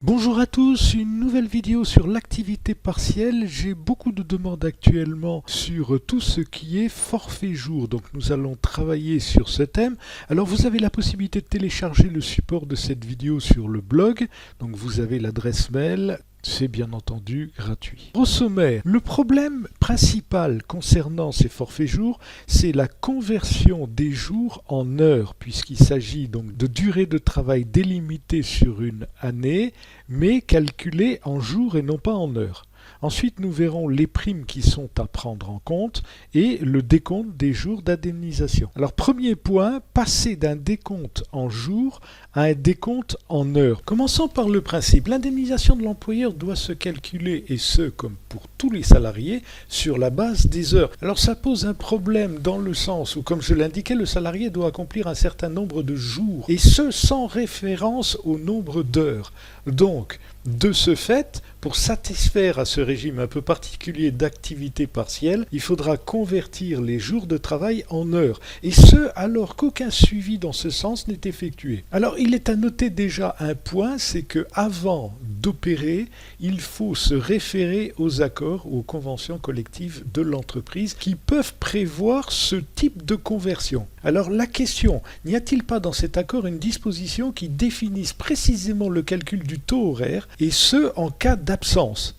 Bonjour à tous, une nouvelle vidéo sur l'activité partielle. J'ai beaucoup de demandes actuellement sur tout ce qui est forfait jour, donc nous allons travailler sur ce thème. Alors vous avez la possibilité de télécharger le support de cette vidéo sur le blog, donc vous avez l'adresse mail. C'est bien entendu gratuit. Au sommaire, le problème principal concernant ces forfaits jours, c'est la conversion des jours en heures, puisqu'il s'agit donc de durée de travail délimitée sur une année, mais calculée en jours et non pas en heures. Ensuite, nous verrons les primes qui sont à prendre en compte et le décompte des jours d'indemnisation. Alors, premier point, passer d'un décompte en jours à un décompte en heures. Commençons par le principe. L'indemnisation de l'employeur doit se calculer, et ce, comme pour tous les salariés, sur la base des heures. Alors, ça pose un problème dans le sens où, comme je l'indiquais, le salarié doit accomplir un certain nombre de jours, et ce, sans référence au nombre d'heures. Donc, de ce fait, pour satisfaire à ce régime un peu particulier d'activité partielle, il faudra convertir les jours de travail en heures, et ce alors qu'aucun suivi dans ce sens n'est effectué. Alors il est à noter déjà un point, c'est que avant d'opérer, il faut se référer aux accords, aux conventions collectives de l'entreprise qui peuvent prévoir ce type de conversion. Alors la question, n'y a-t-il pas dans cet accord une disposition qui définisse précisément le calcul du taux horaire, et ce en cas d'absence?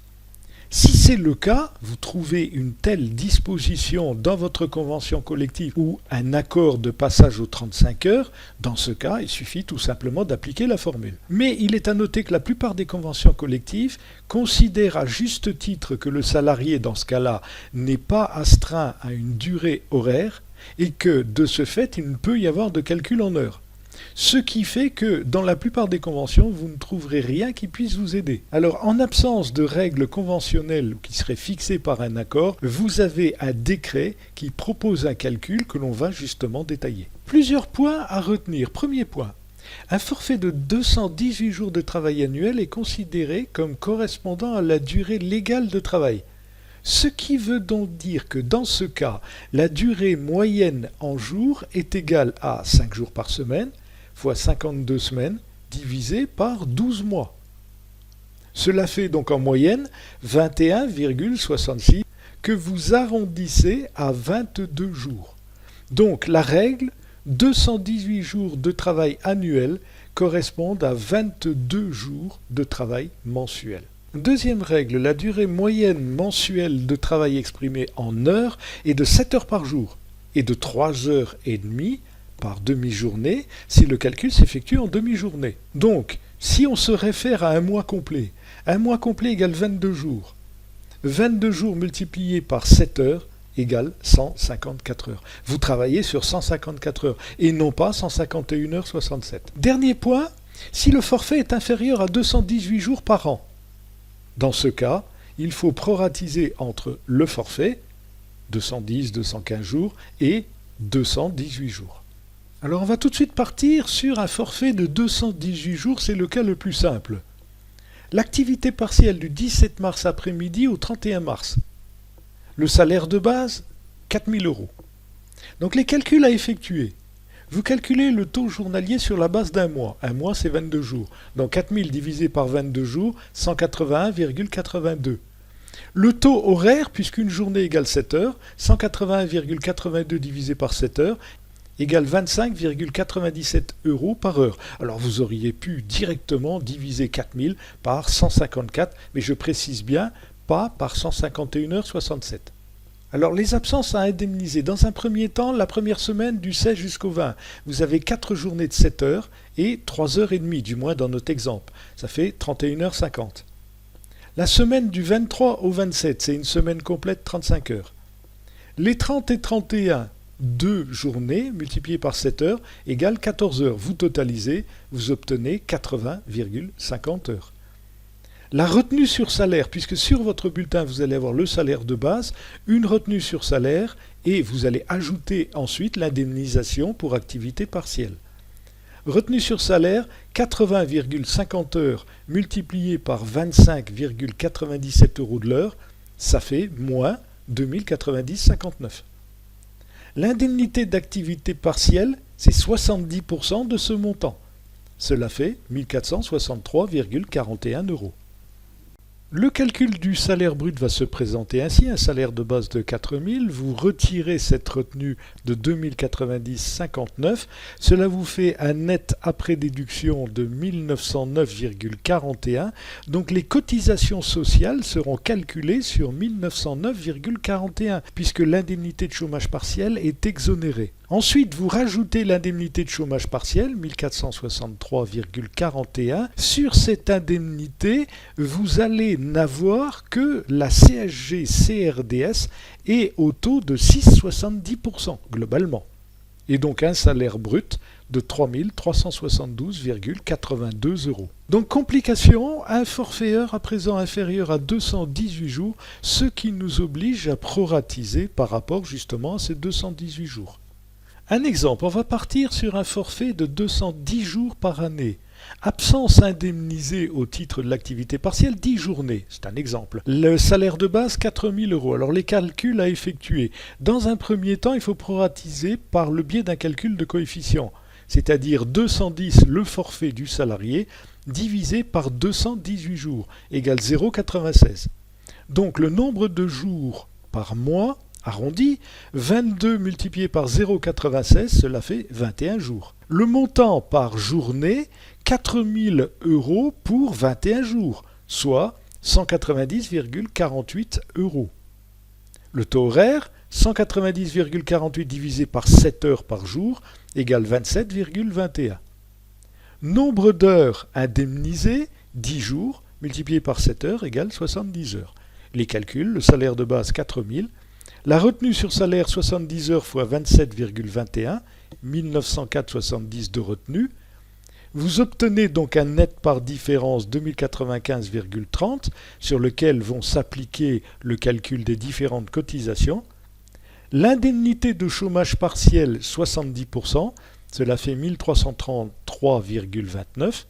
Si c'est le cas, vous trouvez une telle disposition dans votre convention collective ou un accord de passage aux 35 heures, dans ce cas, il suffit tout simplement d'appliquer la formule. Mais il est à noter que la plupart des conventions collectives considèrent à juste titre que le salarié, dans ce cas-là, n'est pas astreint à une durée horaire et que, de ce fait, il ne peut y avoir de calcul en heures. Ce qui fait que, dans la plupart des conventions, vous ne trouverez rien qui puisse vous aider. Alors, en absence de règles conventionnelles qui seraient fixées par un accord, vous avez un décret qui propose un calcul que l'on va justement détailler. Plusieurs points à retenir. Premier point. Un forfait de 218 jours de travail annuel est considéré comme correspondant à la durée légale de travail. Ce qui veut donc dire que dans ce cas, la durée moyenne en jours est égale à 5 jours par semaine, fois 52 semaines, divisé par 12 mois. Cela fait donc en moyenne 21,66 que vous arrondissez à 22 jours. Donc la règle, 218 jours de travail annuel correspondent à 22 jours de travail mensuel. Deuxième règle, la durée moyenne mensuelle de travail exprimée en heures est de 7 heures par jour et de 3 heures et demie par demi-journée si le calcul s'effectue en demi-journée. Donc, si on se réfère à un mois complet égale 22 jours. 22 jours multipliés par 7 heures égale 154 heures. Vous travaillez sur 154 heures et non pas 151 heures 67. Dernier point, si le forfait est inférieur à 218 jours par an, dans ce cas, il faut proratiser entre le forfait, 210, 215 jours, et 218 jours. Alors on va tout de suite partir sur un forfait de 218 jours, c'est le cas le plus simple. L'activité partielle du 17 mars après-midi au 31 mars. Le salaire de base, 4 000 €. Donc les calculs à effectuer. Vous calculez le taux journalier sur la base d'un mois. Un mois, c'est 22 jours. Donc 4000 divisé par 22 jours, 181,82. Le taux horaire, puisqu'une journée égale 7 heures, 181,82 divisé par 7 heures, égale 25,97 € par heure. Alors vous auriez pu directement diviser 4000 par 154, mais je précise bien, pas par 151 heures 67. Alors les absences à indemniser. Dans un premier temps, la première semaine du 16 jusqu'au 20, vous avez 4 journées de 7 heures et 3 heures et demie, du moins dans notre exemple. Ça fait 31 heures 50. La semaine du 23 au 27, c'est une semaine complète 35 heures. Les 30 et 31, 2 journées multipliées par 7 heures égale 14 heures. Vous totalisez, vous obtenez 80,50 heures. La retenue sur salaire, puisque sur votre bulletin vous allez avoir le salaire de base, une retenue sur salaire et vous allez ajouter ensuite l'indemnisation pour activité partielle. Retenue sur salaire, 80,50 heures multiplié par 25,97 € de l'heure, ça fait moins 2090,59. L'indemnité d'activité partielle, c'est 70% de ce montant. Cela fait 1463,41 €. Le calcul du salaire brut va se présenter ainsi, un salaire de base de 4000, vous retirez cette retenue de 2090,59, cela vous fait un net après déduction de 1909,41, donc les cotisations sociales seront calculées sur 1909,41, puisque l'indemnité de chômage partiel est exonérée. Ensuite, vous rajoutez l'indemnité de chômage partiel, 1463,41. Sur cette indemnité, vous allez n'avoir que la CSG-CRDS et au taux de 6,70% globalement. Et donc un salaire brut de 3372,82 €. Donc complication, un forfait heure à présent inférieur à 218 jours, ce qui nous oblige à proratiser par rapport justement à ces 218 jours. Un exemple, on va partir sur un forfait de 210 jours par année. Absence indemnisée au titre de l'activité partielle, 10 journées, c'est un exemple. Le salaire de base, 4000 €. Alors les calculs à effectuer. Dans un premier temps, il faut proratiser par le biais d'un calcul de coefficient, c'est-à-dire 210 le forfait du salarié divisé par 218 jours, égale 0,96. Donc le nombre de jours par mois, arrondi, 22 multiplié par 0,96, cela fait 21 jours. Le montant par journée, 4000 € pour 21 jours, soit 190,48 €. Le taux horaire, 190,48 divisé par 7 heures par jour, égale 27,21. Nombre d'heures indemnisées, 10 jours, multiplié par 7 heures, égale 70 heures. Les calculs, le salaire de base 4000, la retenue sur salaire 70 heures fois 27,21, 1904,70 de retenue. Vous obtenez donc un net par différence 2095,30 sur lequel vont s'appliquer le calcul des différentes cotisations. L'indemnité de chômage partiel 70%, cela fait 1333,29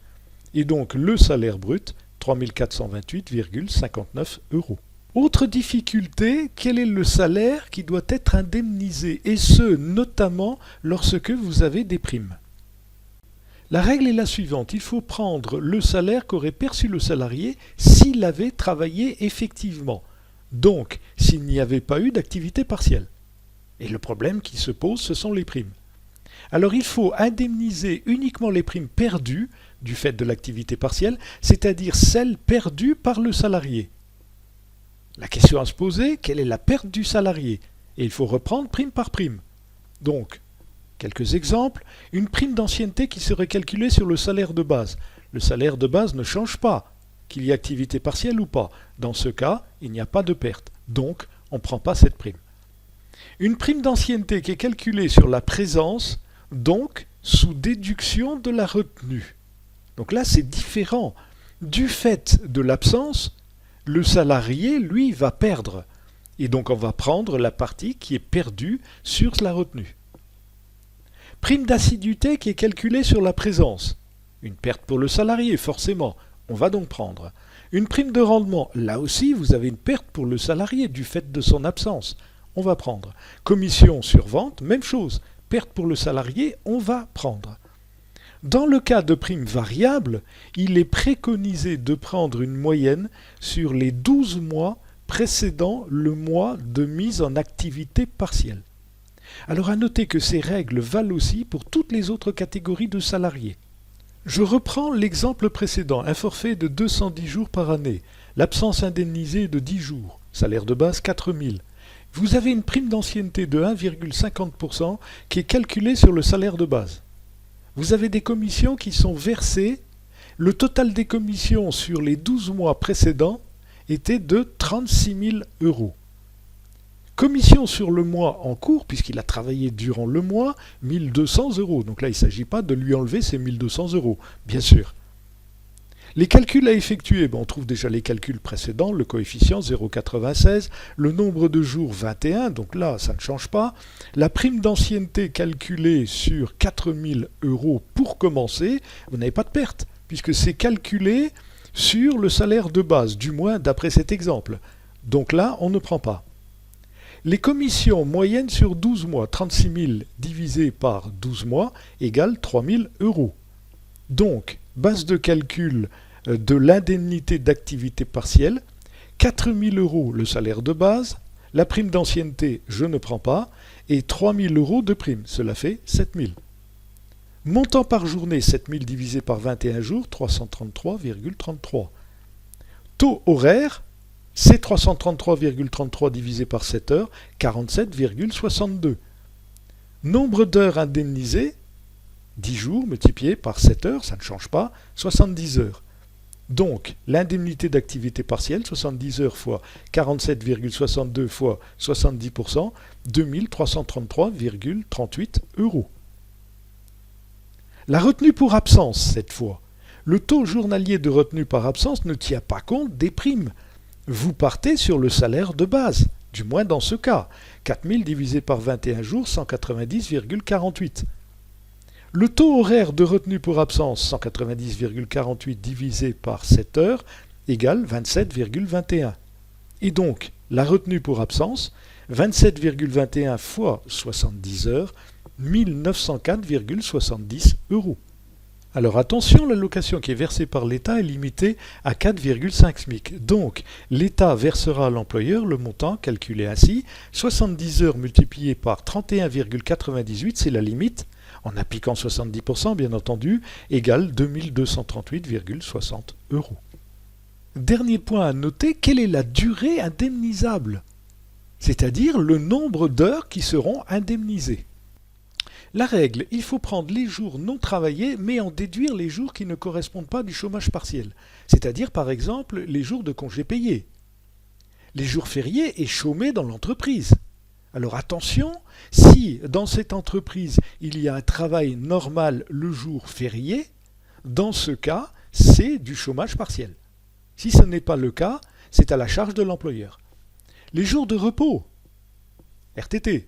et donc le salaire brut 3428,59 €. Autre difficulté, quel est le salaire qui doit être indemnisé, et ce, notamment lorsque vous avez des primes. La règle est la suivante, il faut prendre le salaire qu'aurait perçu le salarié s'il avait travaillé effectivement, donc s'il n'y avait pas eu d'activité partielle. Et le problème qui se pose, ce sont les primes. Alors il faut indemniser uniquement les primes perdues du fait de l'activité partielle, c'est-à-dire celles perdues par le salarié. La question à se poser, quelle est la perte du salarié? Et il faut reprendre prime par prime. Donc, quelques exemples. Une prime d'ancienneté qui serait calculée sur le salaire de base. Le salaire de base ne change pas, qu'il y ait activité partielle ou pas. Dans ce cas, il n'y a pas de perte. Donc, on ne prend pas cette prime. Une prime d'ancienneté qui est calculée sur la présence, donc sous déduction de la retenue. Donc là, c'est différent. Du fait de l'absence, le salarié, lui, va perdre. Et donc on va prendre la partie qui est perdue sur la retenue. Prime d'assiduité qui est calculée sur la présence. Une perte pour le salarié, forcément. On va donc prendre. Une prime de rendement. Là aussi, vous avez une perte pour le salarié du fait de son absence. On va prendre. Commission sur vente, même chose. Perte pour le salarié, on va prendre. Dans le cas de primes variables, il est préconisé de prendre une moyenne sur les 12 mois précédant le mois de mise en activité partielle. Alors à noter que ces règles valent aussi pour toutes les autres catégories de salariés. Je reprends l'exemple précédent, un forfait de 210 jours par année, l'absence indemnisée de 10 jours, salaire de base 4000. Vous avez une prime d'ancienneté de 1,50% qui est calculée sur le salaire de base. Vous avez des commissions qui sont versées. Le total des commissions sur les 12 mois précédents était de 36 000 €. Commission sur le mois en cours, puisqu'il a travaillé durant le mois, 1200 €. Donc là, il ne s'agit pas de lui enlever ces 1200 €, bien sûr. Les calculs à effectuer, on trouve déjà les calculs précédents, le coefficient 0,96, le nombre de jours 21, donc là ça ne change pas. La prime d'ancienneté calculée sur 4000 € pour commencer, vous n'avez pas de perte, puisque c'est calculé sur le salaire de base, du moins d'après cet exemple. Donc là, on ne prend pas. Les commissions moyennes sur 12 mois, 36 000 divisé par 12 mois égale 3000 €. Donc, base de calcul de l'indemnité d'activité partielle, 4 000 € le salaire de base, la prime d'ancienneté, je ne prends pas, et 3 000 € de prime, cela fait 7 000. Montant par journée, 7 000 divisé par 21 jours, 333,33. Taux horaire, c'est 333,33 divisé par 7 heures, 47,62. Nombre d'heures indemnisées, 10 jours multiplié par 7 heures, ça ne change pas, 70 heures. Donc, l'indemnité d'activité partielle, 70 heures fois 47,62 fois 70%, 2333,38 €. La retenue pour absence, cette fois. Le taux journalier de retenue par absence ne tient pas compte des primes. Vous partez sur le salaire de base, du moins dans ce cas. 4 000 divisé par 21 jours, 190,48. Le taux horaire de retenue pour absence, 190,48 divisé par 7 heures, égale 27,21. Et donc, la retenue pour absence, 27,21 fois 70 heures, 1904,70 €. Alors attention, l'allocation qui est versée par l'État est limitée à 4,5 SMIC. Donc, l'État versera à l'employeur le montant calculé ainsi, 70 heures multiplié par 31,98, c'est la limite, en appliquant 70% bien entendu, égale 2238,60 €. Dernier point à noter, quelle est la durée indemnisable? C'est-à-dire le nombre d'heures qui seront indemnisées. La règle, il faut prendre les jours non travaillés, mais en déduire les jours qui ne correspondent pas du chômage partiel. C'est-à-dire, par exemple, les jours de congés payés. Les jours fériés et chômés dans l'entreprise. Alors attention, si dans cette entreprise, il y a un travail normal le jour férié, dans ce cas, c'est du chômage partiel. Si ce n'est pas le cas, c'est à la charge de l'employeur. Les jours de repos, RTT.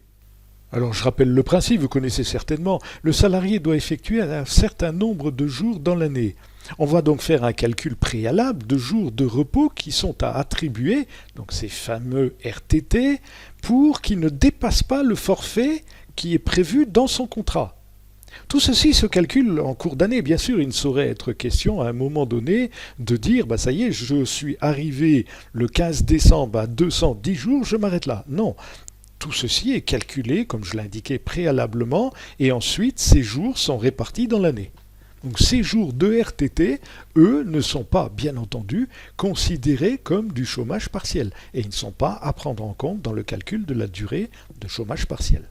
Alors je rappelle le principe, vous connaissez certainement, le salarié doit effectuer un certain nombre de jours dans l'année. On va donc faire un calcul préalable de jours de repos qui sont à attribuer, donc ces fameux RTT, pour qu'ils ne dépassent pas le forfait qui est prévu dans son contrat. Tout ceci se calcule en cours d'année. Bien sûr, il ne saurait être question à un moment donné de dire ça y est, je suis arrivé le 15 décembre à 210 jours, je m'arrête là. Non. Tout ceci est calculé, comme je l'indiquais préalablement, et ensuite ces jours sont répartis dans l'année. Donc ces jours de RTT, eux, ne sont pas, bien entendu, considérés comme du chômage partiel, et ils ne sont pas à prendre en compte dans le calcul de la durée de chômage partiel.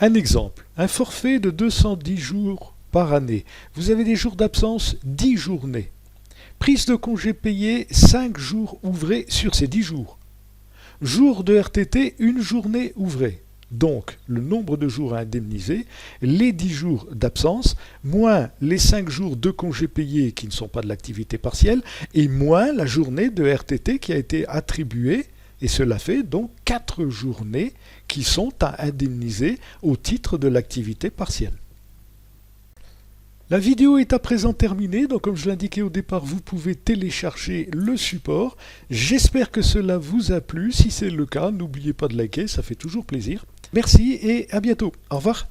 Un exemple, un forfait de 210 jours par année. Vous avez des jours d'absence, 10 journées. Prise de congé payé, 5 jours ouvrés sur ces 10 jours. Jour de RTT, une journée ouvrée. Donc, le nombre de jours à indemniser, les 10 jours d'absence, moins les 5 jours de congés payés qui ne sont pas de l'activité partielle, et moins la journée de RTT qui a été attribuée, et cela fait donc 4 journées qui sont à indemniser au titre de l'activité partielle. La vidéo est à présent terminée, donc comme je l'indiquais au départ, vous pouvez télécharger le support. J'espère que cela vous a plu. Si c'est le cas, n'oubliez pas de liker, ça fait toujours plaisir. Merci et à bientôt. Au revoir.